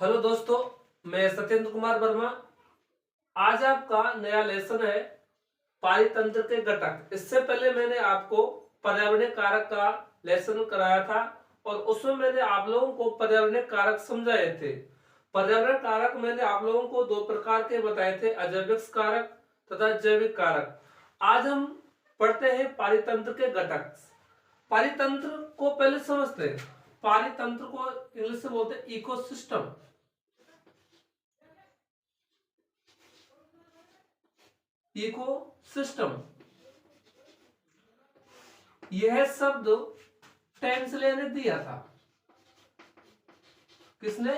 Hello दोस्तों, मैं सत्येंद्र कुमार वर्मा। आज आपका नया लेसन है पारितंत्र के घटक। इससे पहले मैंने आपको पर्यावरणीय कारक का लेसन कराया था और उसमें मैंने आप लोगों को पर्यावरणीय कारक समझाए थे। पर्यावरण कारक मैंने आप लोगों को दो प्रकार के बताए थे, अजैविक कारक तथा जैविक कारक। आज हम पढ़ते हैं पारितंत्र के घटक। पारितंत्र को पहले समझते हैं। पारितंत्र को इंग्लिश में बोलते हैं इकोसिस्टम। इकोसिस्टम यह शब्द टेंसले ने दिया था। किसने?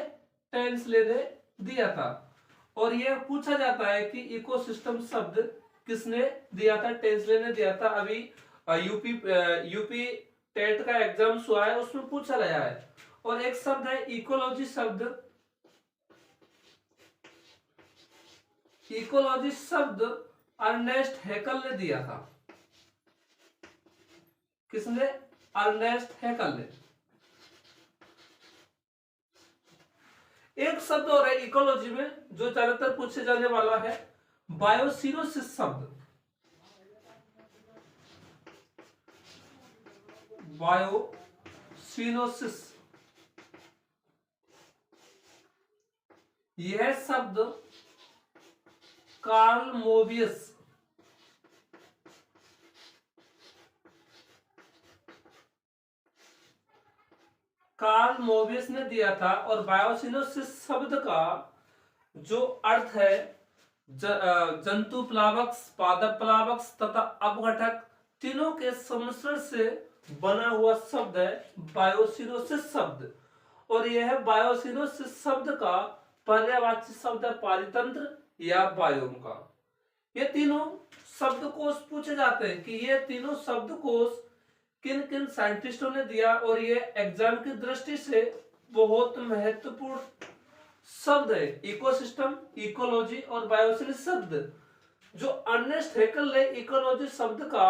टेंसले ने दिया था। और यह पूछा जाता है कि इकोसिस्टम शब्द किसने दिया था? टेंसले ने दिया था। अभी यूपी टेट का एग्जाम हुआ है, उसमें पूछा गया है। और एक शब्द है इकोलॉजी शब्द। इकोलॉजी शब्द अर्नेस्ट हैकल ने दिया था। किसने? अर्नेस्ट हैकल ने। एक शब्द और है इकोलॉजी में जो ज्यादातर पूछे जाने वाला है, बायोसिनोसिस शब्द। बायोसिनोसिस यह शब्द कार्ल मोबियस ने दिया था। और बायोसिनोसिस शब्द का जो अर्थ है जंतु प्लावक, पादप प्लावक तथा अपघटक तीनों के सम्मिश्रण से बना हुआ शब्द है बायोसिनोसिस शब्द। और यह बायोसिनोसिस शब्द का पर्यायवाची शब्द है पारितंत्र या बायोम का। ये तीनों शब्दकोश पूछे जाते हैं कि ये तीनों शब्दकोश किन किन साइंटिस्टों ने दिया। और ये एग्जाम की दृष्टि से बहुत महत्वपूर्ण शब्द है। इकोसिस्टम, इकोलॉजी और बायोसिनोसिस शब्द जो अर्नेस्ट हैकल ने इकोलॉजी शब्द का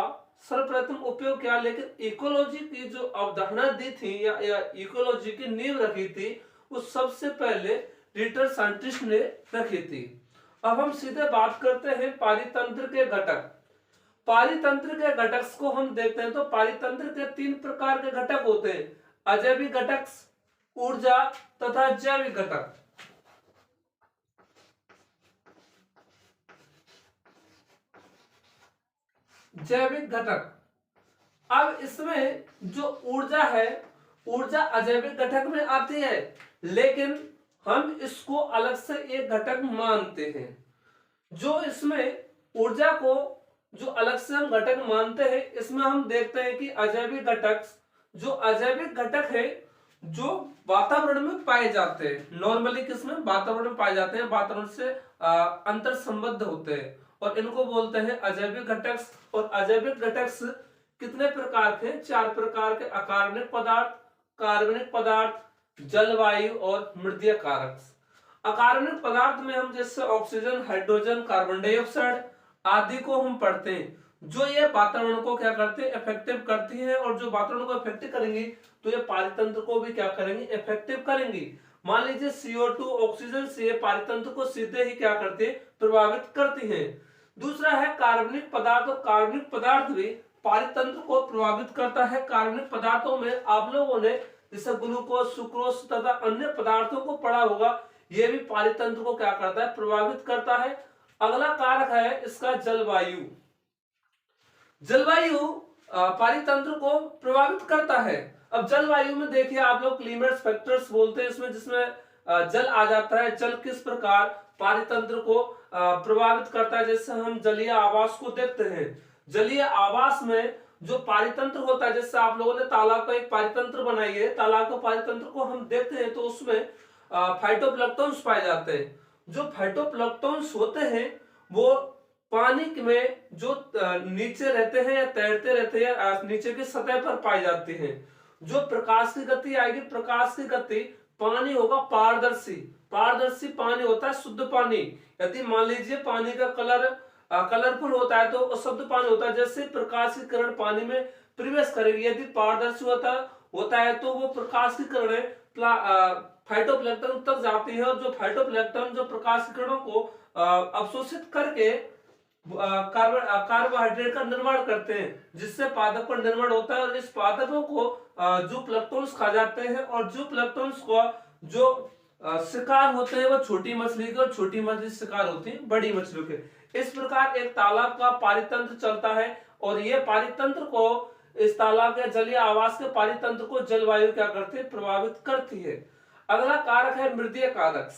सर्वप्रथम उपयोग किया, लेकिन इकोलॉजी की जो अवधारणा दी थी या इकोलॉजी की नींव रखी थी, उस सबसे पहले रिटर साइंटिस्ट ने रखी थी। अब हम सीधे बात करते हैं पारितंत्र के घटक। पारितंत्र के घटक को हम देखते हैं तो पारितंत्र के तीन प्रकार के घटक होते हैं, अजैविक घटक, ऊर्जा तथा जैविक घटक। जैविक घटक, अब इसमें जो ऊर्जा है, ऊर्जा अजैविक घटक में आती है, लेकिन हम इसको अलग से एक घटक मानते हैं। जो इसमें ऊर्जा को जो अलग से हम घटक मानते हैं, इसमें हम देखते हैं कि अजैविक घटक, जो अजैविक घटक है जो वातावरण में पाए जाते हैं, नॉर्मली किसमें? वातावरण में पाए जाते हैं, वातावरण से अंतर संबद्ध होते हैं, और इनको बोलते हैं अजैविक घटक। और अजैविक घटक कितने प्रकार के? चार प्रकार के, अकार्बनिक पदार्थ, कार्बनिक पदार्थ, जलवायु और मृदीय कारक। अकार्बनिक पदार्थ में हम जैसे ऑक्सीजन, हाइड्रोजन, कार्बन डाइऑक्साइड आदि को हम पढ़ते हैं, जो ये वातावरण को क्या करते हैं? इफेक्टिव करती है। और जो वातावरण को इफेक्टिव करेंगी तो ये पारितंत्र को भी क्या करेंगी? इफेक्टिव करेंगी। मान लीजिए CO2 ऑक्सीजन से पारितंत्र को सीधे ही क्या करते हैं? प्रभावित करती है। दूसरा है कार्बनिक पदार्थ। और कार्बनिक पदार्थ भी पारितंत्र को प्रभावित करता है। कार्बनिक पदार्थों में आप लोगों ने जैसे ग्लूकोज, सुक्रोज तथा अन्य पदार्थों को पढ़ा होगा, यह भी पारितंत्र को क्या करता है? प्रभावित करता है। अगला कारक है इसका जलवायु। जलवायु पारितंत्र को प्रभावित करता है। अब जलवायु में देखिए आप लोग क्लाइमेट फैक्टर्स बोलते हैं इसमें, जिसमें जल आ जाता है। जल किस प्रकार पारितंत्र को प्रभावित करता है? जैसे हम जलीय आवास को देखते हैं, जलीय आवास में जो पारितंत्र होता है, जैसे आप लोगों ने तालाब का एक पारितंत्र बनाई है, तालाब का पारितंत्र को हम देखते हैं तो उसमें फाइटोप्लैंक्टन्स पाए जाते हैं। जो फाइटोप्लैंक्टन्स होते हैं वो पानी में जो नीचे रहते हैं या तैरते रहते हैं या नीचे की सतह पर पाई जाती हैं। जो प्रकाश की गति आएगी, प्रकाश की गति, पानी होगा पारदर्शी, पारदर्शी पानी होता है शुद्ध पानी। यदि मान लीजिए पानी का कलर कलरफुल होता है तो अशुद्ध पानी होता है। जैसे प्रकाश की किरण पानी में प्रवेश करेगी, यदि पारदर्शी होता है तो वो प्रकाश की किरण फाइटोप्लैंक्टन तक जाती है और जो फाइटोप्लैंक्टन जो प्रकाश किरणों को अवशोषित करके कार्बोहाइड्रेट का निर्माण करते हैं, जिससे पादप का निर्माण होता है और इस पादपों को जूप्लैंक्टन्स खा जाते हैं और जूप्लैंक्टन्स को जो शिकार होते हैं वो छोटी मछली के और छोटी मछली शिकार होती है बड़ी मछलियों के। इस प्रकार एक तालाब का पारितंत्र चलता है और ये पारितंत्र को इस तालाब के जलीय आवास के पारितंत्र को जलवायु क्या करती है, प्रभावित करती है। अगला कारक है मृदीय कारक।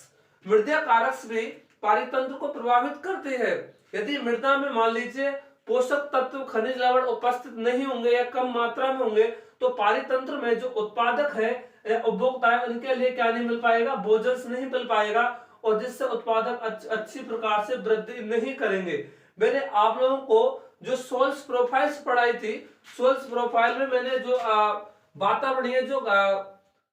मृदीय कारक भी पारितंत्र को प्रभावित करते हैं। यदि मृदा में मान लीजिए पोषक तत्व खनिज लवण उपस्थित नहीं होंगे या कम मात्रा में होंगे तो पारितंत्र में जो उत्पादक है या उपभोक्ता है उनके लिए क्या नहीं मिल पाएगा, भोजन नहीं मिल पाएगा और जिससे उत्पादक अच्छी प्रकार से वृद्धि नहीं करेंगे। मैंने आप लोगों को जो सोल्स प्रोफाइल्स पढ़ाई थी, सोल्स प्रोफाइल में मैंने जो वातावरणीय जो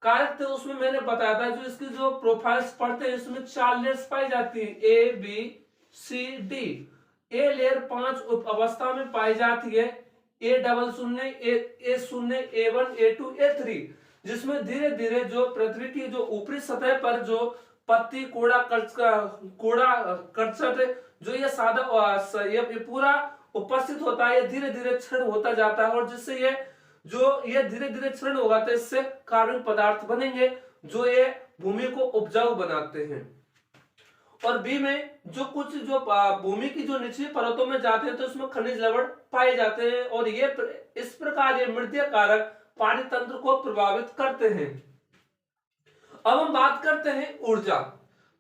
कारक थे उसमें मैंने बताया था जो इसकी जो प्रोफाइल्स पढ़ते हैं इसमें 4 लेयर्स पाई जाती है, A B C D. A layer 5 उप अवस्था में पाई जाती है, A00, A0, A1, A2, A3, जिसमें धीरे धीरे जो पृथ्वी की जो ऊपरी सतह पर जो पत्ती कोड़ा कर्चट जो ये सादा ये पूरा उपस्थित होता है, ये धीरे धीरे क्षीण होता जाता है और जिससे ये धीरे धीरे क्षीण होगा तो इससे कार्बनिक पदार्थ बनेंगे जो ये भूमि को उपजाऊ बनाते हैं। और बी में जो कुछ जो भूमि की जो निचली परतों में जाते हैं तो उसमें खनिज लवण पाए जाते हैं और ये इस प्रकार ये मृदीय कारक पारितंत्र को प्रभावित करते हैं। अब हम बात करते हैं ऊर्जा।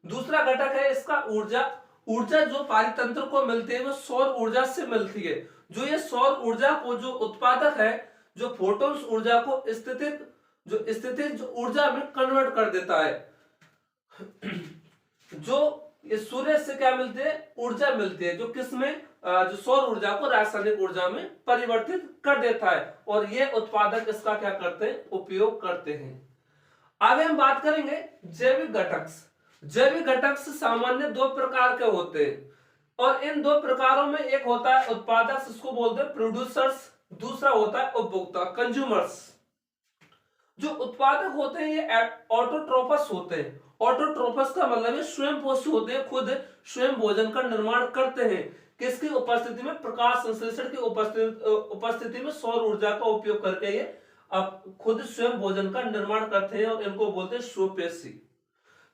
दूसरा घटक है इसका ऊर्जा। ऊर्जा जो पारितंत्र को मिलती है वो सौर ऊर्जा से मिलती है। जो ये सौर ऊर्जा को जो उत्पादक है जो फोटोन्स ऊर्जा को स्थितिज ऊर्जा में कन्वर्ट कर देता है। जो ये सूर्य से क्या मिलती है, ऊर्जा मिलती है जो किसमें जो सौर ऊर्जा को रासायनिक ऊर्जा में परिवर्तित कर देता है और ये उत्पादक इसका क्या करते हैं, उपयोग करते हैं। आगे हम बात करेंगे जैविक घटक। जैविक घटक सामान्य 2 प्रकार के होते हैं और इन 2 प्रकारों में एक होता है उत्पादक, इसको बोलते हैं प्रोड्यूसर्स, दूसरा होता है उपभोक्ता, कंज्यूमर्स। जो उत्पादक होते हैं ये ऑटोट्रोफस होते हैं। ऑटोट्रोफस का मतलब है स्वयं पोषी होते हैं, खुद स्वयं भोजन का निर्माण करते हैं। किसकी उपस्थिति में, प्रकाश संश्लेषण की उपस्थिति में सौर ऊर्जा का उपयोग करके ये अब खुद स्वयं भोजन का निर्माण करते हैं और इनको बोलते हैं स्वपेशी।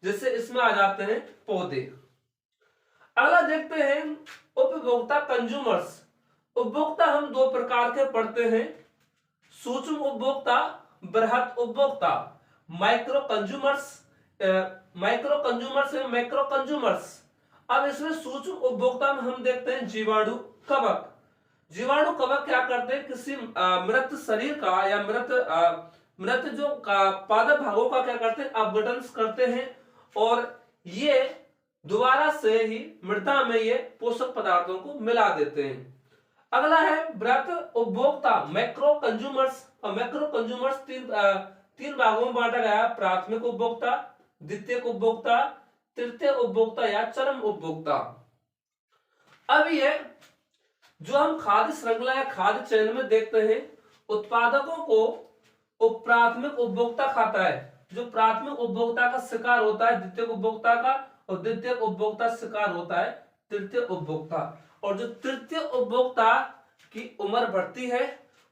जिससे इसमें आ जाते हैं पौधे। अगला देखते हैं उपभोक्ता, कंज्यूमर्स। उपभोक्ता हम 2 प्रकार के पढ़ते हैं, सूक्ष्म उपभोक्ता, बृहत उपभोक्ता, माइक्रो कंज्यूमर्स है मैक्रो कंज्यूमर्स। अब इसमें सूक्ष्म उपभोक्ता में हम देखते हैं जीवाणु कवक। जीवाणु कवक क्या करते हैं, किसी मृत शरीर का या मृत जो पादप भागों का क्या करते हैं, अपघटन करते हैं और ये दोबारा से ही मृदा में ये पोषक पदार्थों को मिला देते हैं। अगला है बृहत उपभोक्ता, मैक्रो कंज्यूमर्स। और मैक्रो कंज्यूमर्स तीन भागों में बांटा गया, प्राथमिक उपभोक्ता, द्वितीयक उपभोक्ता, तृतीय उपभोक्ता या चरम उपभोक्ता। अब ये जो हम खाद्य श्रृंखला या खाद्य चयन में देखते हैं, उत्पादकों को प्राथमिक उपभोक्ता खाता है। जो प्राथमिक उपभोक्ता का शिकार होता है द्वितीयक उपभोक्ता का और द्वितीयक उपभोक्ता शिकार होता है तृतीय उपभोक्ता। और जो तृतीय उपभोक्ता की उम्र बढ़ती है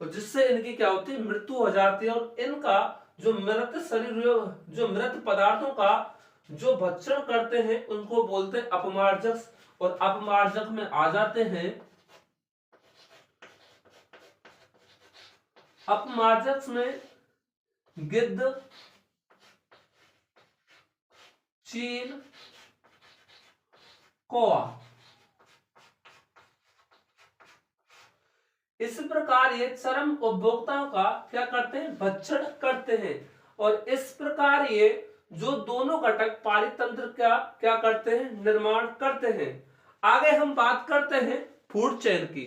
और जिससे इनकी क्या होती है, मृत्यु हो जाती है और इनका जो मृत शरीर जो मृत पदार्थों का जो भक्षण करते हैं उनको बोलते हैं अपमार्जक। और अपमार्जक में आ जाते हैं, अपमार्जक में गिद्ध, चील, कौवा। इस प्रकार ये चरम उपभोक्ताओं का क्या करते हैं, भक्षण करते हैं। और इस प्रकार ये जो दोनों घटक पारितंत्र का क्या करते हैं, निर्माण करते हैं। आगे हम बात करते हैं फूड चेन की,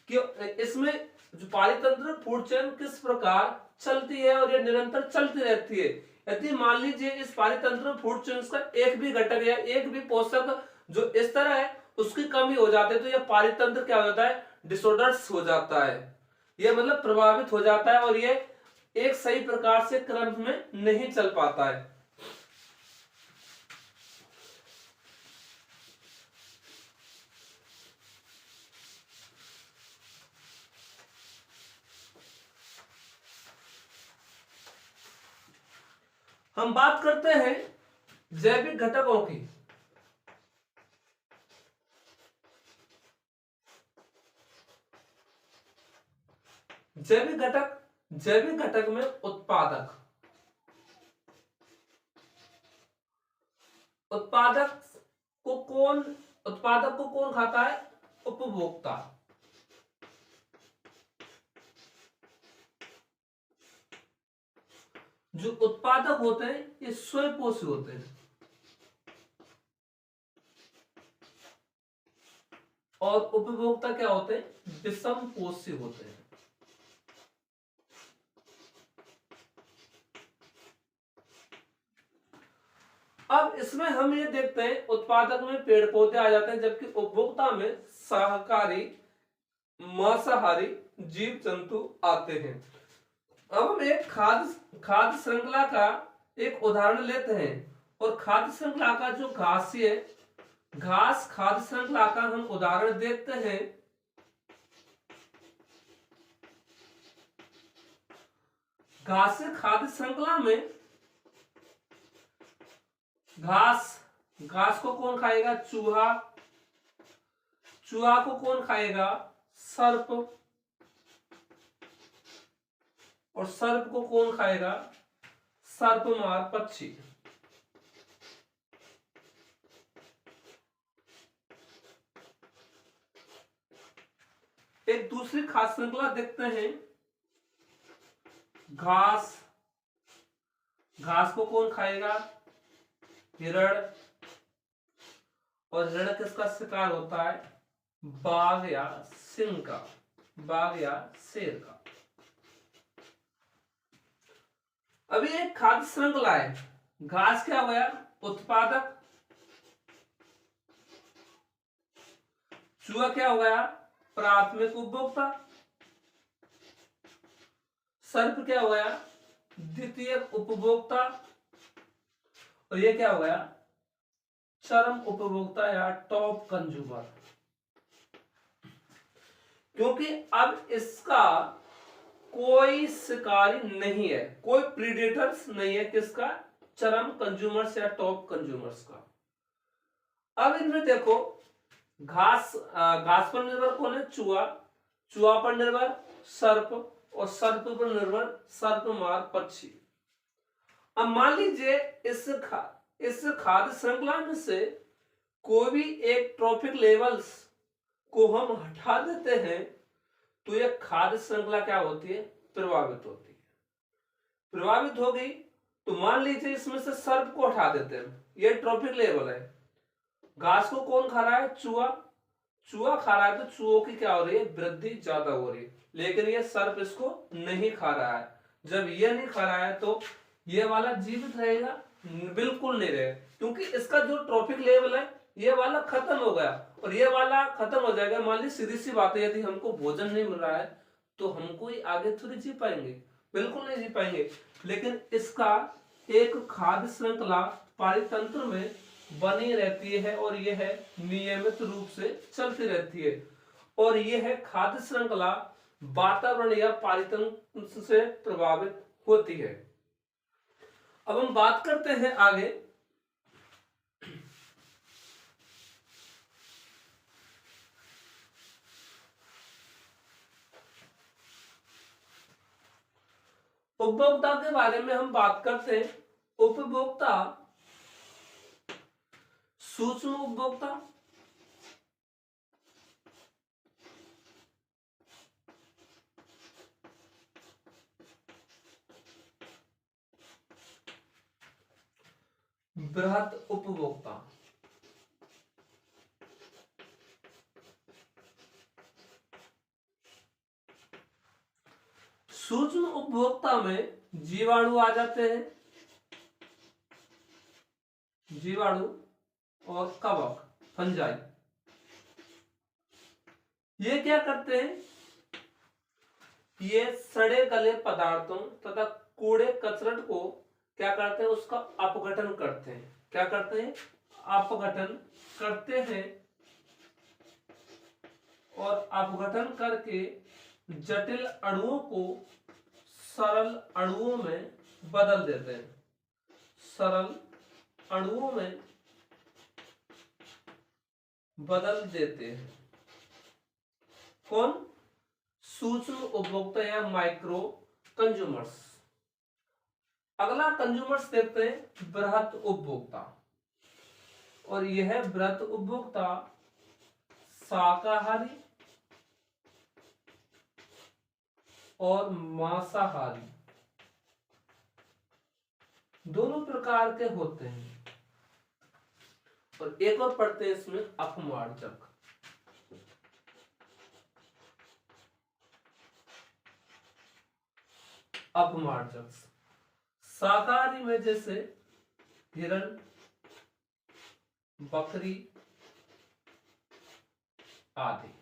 कि इसमें जो पारितंत्र फूड चेन किस प्रकार चलती है और ये निरंतर चलती रहती है। यदि मान लीजिए इस पारितंत्र फूड चेन का एक भी घटक या एक भी पोषक जो इस तरह है उसकी कमी हो जाती है तो यह पारितंत्र क्या हो जाता है, डिसऑर्डर्स हो जाता है। यह मतलब प्रभावित हो जाता है और ये एक सही प्रकार से क्रम में नहीं चल पाता है। हम बात करते हैं जैविक घटकों की। जैविक घटक में उत्पादक को कौन खाता है? उपभोक्ता। जो उत्पादक होते हैं ये स्वयंपोषी होते हैं और उपभोक्ता क्या होते हैं? विषमपोषी होते हैं। अब इसमें हम ये देखते हैं उत्पादक में पेड़ पौधे आ जाते हैं, जबकि उपभोक्ता में शाकाहारी मांसाहारी जीव जंतु आते हैं। अब हम एक खाद्य श्रृंखला का एक उदाहरण लेते हैं और खाद्य श्रृंखला का जो घास खाद्य श्रृंखला का हम उदाहरण देखते हैं। घास खाद्य श्रृंखला में घास को कौन खाएगा? चूहा को कौन खाएगा? सर्प। और सर्प को कौन खाएगा? सर्पमार पक्षी। एक दूसरी खाद्य श्रृंखला देखते हैं। घास को कौन खाएगा? हिरण। और हिरण किसका शिकार होता है? बाघ या शेर का। अभी एक खाद्य श्रृंखला है। घास क्या हो गया? उत्पादक। चूहा क्या हो गया? प्राथमिक उपभोक्ता। सर्प क्या हो गया? द्वितीयक उपभोक्ता। और ये क्या हो गया? चरम उपभोक्ता या टॉप कंज्यूमर। क्योंकि अब इसका कोई शिकारी नहीं है, कोई प्रीडेटर्स नहीं है। किसका? चरम कंज्यूमर्स या टॉप कंज्यूमर्स का। अब इनमें देखो घास पर निर्भर कौन है? चूहा पर निर्भर सर्प और सर्प पर निर्भर सर्पमार पक्षी। अब मान लीजिए इस खाद्य श्रृंखला में से कोई भी एक ट्रॉफिक लेवल्स को हम हटा देते हैं तो यह खाद्य श्रृंखला क्या होती है? प्रभावित होती है। प्रभावित हो गई तो मान लीजिए इसमें से सर्प को हटा देते हैं, यह ट्रॉफिक लेवल है। घास को कौन खा रहा है? चूहा खा रहा है, तो चूहों की क्या हो रही है? वृद्धि ज्यादा हो रही है। लेकिन ये सर्प इसको नहीं खा रहा है। जब ये नहीं खा रहा है तो ये वाला जीवित रहेगा? बिल्कुल नहीं रहेगा, क्योंकि इसका जो ट्रॉफिक लेवल है ये वाला खत्म हो गया और ये वाला खत्म हो जाएगा। मान लीजिए सीधी सी बात है, यदि हमको भोजन नहीं मिल रहा है तो हम कोई आगे थोड़ी जी पाएंगे? बिल्कुल नहीं जी पाएंगे। लेकिन इसका एक खाद्य श्रृंखला पारितंत्र में बनी रहती है और यह नियमित रूप से चलती रहती है। और यह है खाद्य श्रृंखला वातावरण या पारितंत्र से प्रभावित होती है। अब हम बात करते हैं आगे। उपभोक्ता के बारे में हम बात करते हैं। उपभोक्ता, सूक्ष्म उपभोक्ता, बृहद उपभोक्ता। सूक्ष्म उपभोक्ता में जीवाणु आ जाते हैं, जीवाणु और कवक, फंजाई। ये क्या करते हैं? ये सड़े गले पदार्थों तथा कूड़े कचरट को क्या करते हैं, उसका अपघटन करते हैं। क्या करते हैं? अपघटन करते हैं, और अपघटन करके जटिल अणुओं को सरल अणुओं में बदल देते हैं। सरल अणुओं में बदल देते हैं। कौन? सूक्ष्म उपभोक्ता या माइक्रो कंज्यूमर्स। अगला कंज्यूमर्स देखते हैं बृहत उपभोक्ता, और यह बृहत उपभोक्ता शाकाहारी और मांसाहारी दोनों प्रकार के होते हैं। और एक और पढ़ते हैं इसमें अपमार्जक। अपमार्जक शाकाहारी में जैसे हिरण, बकरी आदि।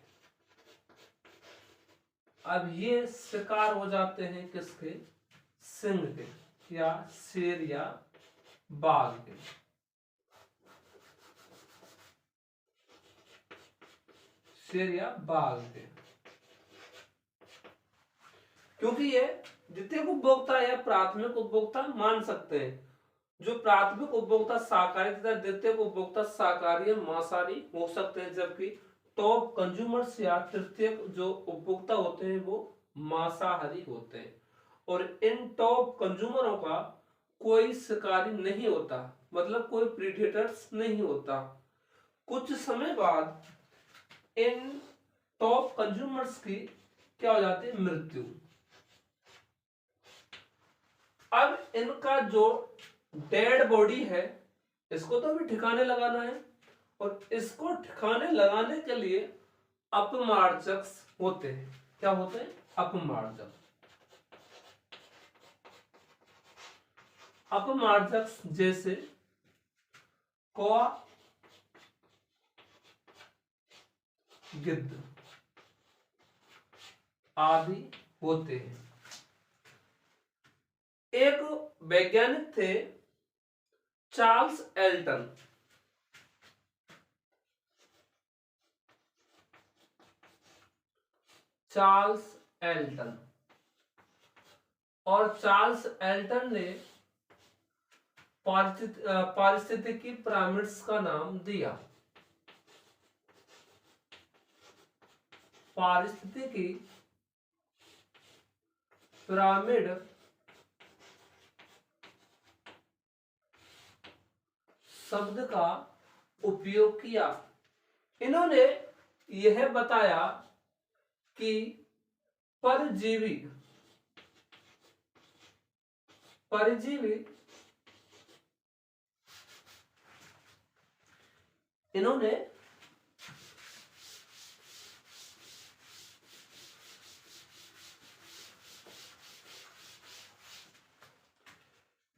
अब ये शिकार हो जाते हैं किसके? सिंह के, या शेर या बाघ के। शेर या बाघ के, क्योंकि ये द्वितीयक उपभोक्ता या प्राथमिक उपभोक्ता मान सकते हैं। जो प्राथमिक उपभोक्ता शाकाहारी तथा द्वितीयक उपभोक्ता शाकाहारी और मांसाहारी हो सकते हैं, जबकि टॉप कंज्यूमर्स या तृतीयक जो उपभोक्ता होते हैं वो मांसाहारी होते हैं। और इन टॉप कंज्यूमरों का कोई शिकारी नहीं होता, मतलब कोई प्रीडेटर्स नहीं होता। कुछ समय बाद इन टॉप कंज्यूमर्स की क्या हो जाती है? मृत्यु। अब इनका जो डेड बॉडी है, इसको तो अभी ठिकाने लगाना है, और इसको ठिकाने लगाने के लिए अपमार्जक होते हैं। क्या होते हैं? अपमार्जक। अपमार्जक जैसे कौवा, गिद्ध आदि होते हैं। एक वैज्ञानिक थे चार्ल्स एल्टन। चार्ल्स एल्टन, और चार्ल्स एल्टन ने पारिस्थितिकी पिरामिड्स का नाम दिया। पारिस्थितिकी पिरामिड शब्द का उपयोग किया। इन्होंने यह बताया कि परजीवी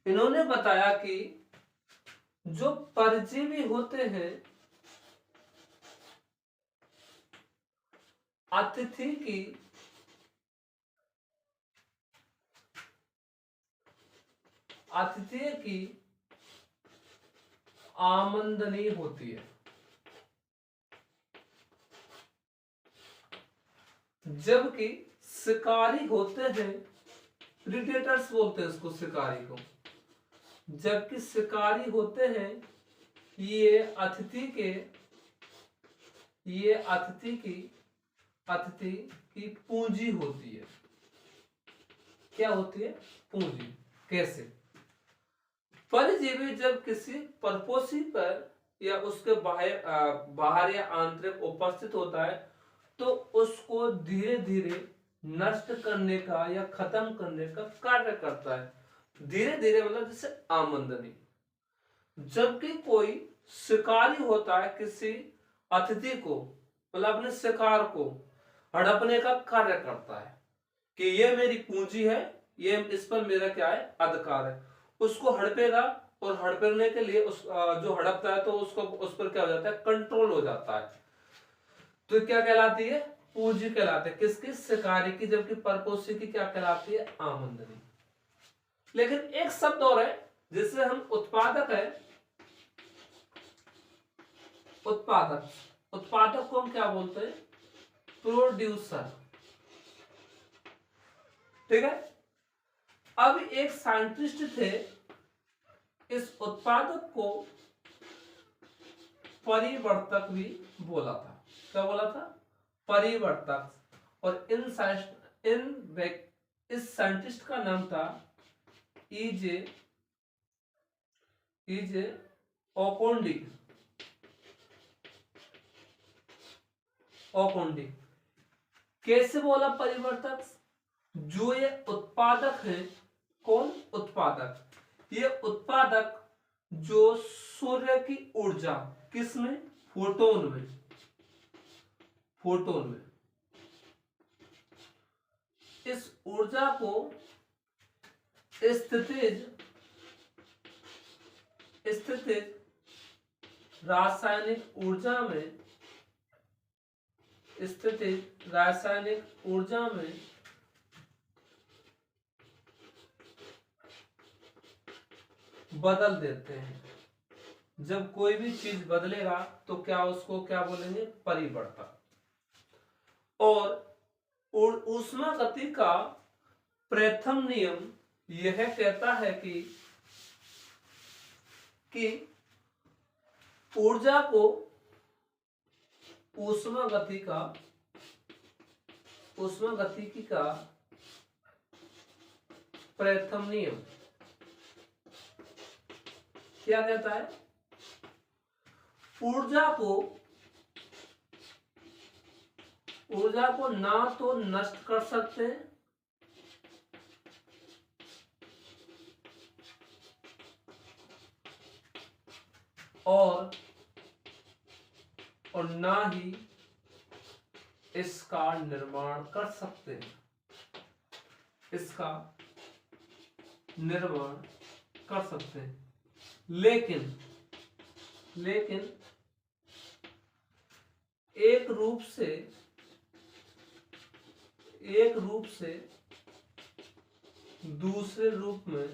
इन्होंने बताया कि जो परजीवी होते हैं अतिथि की आमदनी होती है, जबकि शिकारी होते हैं, प्रीडेटर्स बोलते हैं इसको, शिकारी को। जबकि शिकारी होते हैं ये अतिथि की पूंजी होती है। क्या होती है? पूंजी। कैसे? परजीवी जब किसी परपोषी पर या उसके बाहर या आंतरिक उपस्थित होता है, तो उसको धीरे धीरे नष्ट करने का या खत्म करने का कार्य करता है। धीरे धीरे मतलब जैसे आमदनी। जबकि कोई शिकारी होता है किसी अतिथि को, मतलब अपने शिकार को हड़पने का कार्य करता है कि ये मेरी पूंजी है, ये इस पर मेरा क्या है? अधिकार है। उसको हड़पेगा, और हड़पने के लिए जो हड़पता है तो उसको उस पर क्या हो जाता है? कंट्रोल हो जाता है। तो क्या कहलाती है? पूंजी कहलाते हैं। किसकी? शिकारी की, जबकि परपोषी की क्या कहलाती है? आमदनी। लेकिन एक शब्द और है जिससे हम उत्पादक है, उत्पादक, उत्पादक को हम क्या बोलते हैं? प्रोड्यूसर। ठीक है। अब एक साइंटिस्ट थे, इस उत्पादक को परिवर्तक भी बोला था। क्या बोला था? परिवर्तक। और इस साइंटिस्ट का नाम था ईजे ओकोंडिक। कैसे बोला परिवर्तक? जो ये उत्पादक है, कौन उत्पादक? ये उत्पादक जो सूर्य की ऊर्जा, किसमें? फोटोन में, फोटोन में, इस ऊर्जा को स्थितिज रासायनिक ऊर्जा में, स्थितिज रासायनिक ऊर्जा में बदल देते हैं। जब कोई भी चीज बदलेगा तो क्या उसको क्या बोलेंगे? परिवर्तक। और ऊष्मा गति का प्रथम नियम यह कहता है कि ऊर्जा को ऊष्मा गतिकी का प्रथम नियम क्या कहता है? ऊर्जा को ना तो नष्ट कर सकते हैं और ना ही इसका निर्माण कर सकते हैं। इसका निर्माण कर सकते हैं, लेकिन एक रूप से दूसरे रूप में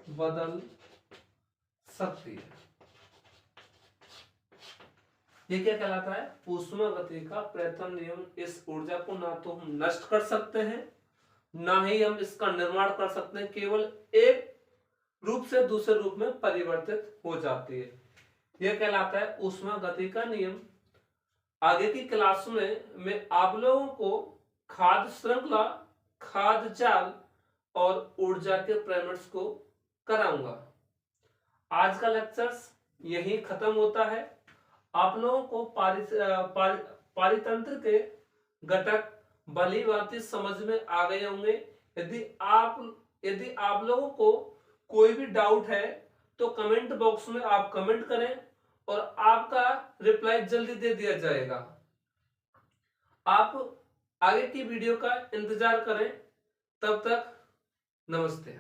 बदल सकती है। ये क्या कहलाता है? ऊष्मा गति का प्रथम नियम। इस ऊर्जा को ना तो हम नष्ट कर सकते हैं, ना ही हम इसका निर्माण कर सकते हैं, केवल एक रूप से दूसरे रूप में परिवर्तित हो जाती है। यह कहलाता है ऊष्मा गति का नियम। आगे की क्लास में मैं आप लोगों को खाद्य श्रृंखला, खाद्य जाल और ऊर्जा के पैरामीटर्स को कराऊंगा। आज का लेक्चर्स यही खत्म होता है। आप लोगों को पारितंत्र के घटक भली भांति समझ में आ गए होंगे। यदि आप लोगों को कोई भी डाउट है तो कमेंट बॉक्स में आप कमेंट करें और आपका रिप्लाई जल्दी दे दिया जाएगा। आप आगे की वीडियो का इंतजार करें। तब तक नमस्ते।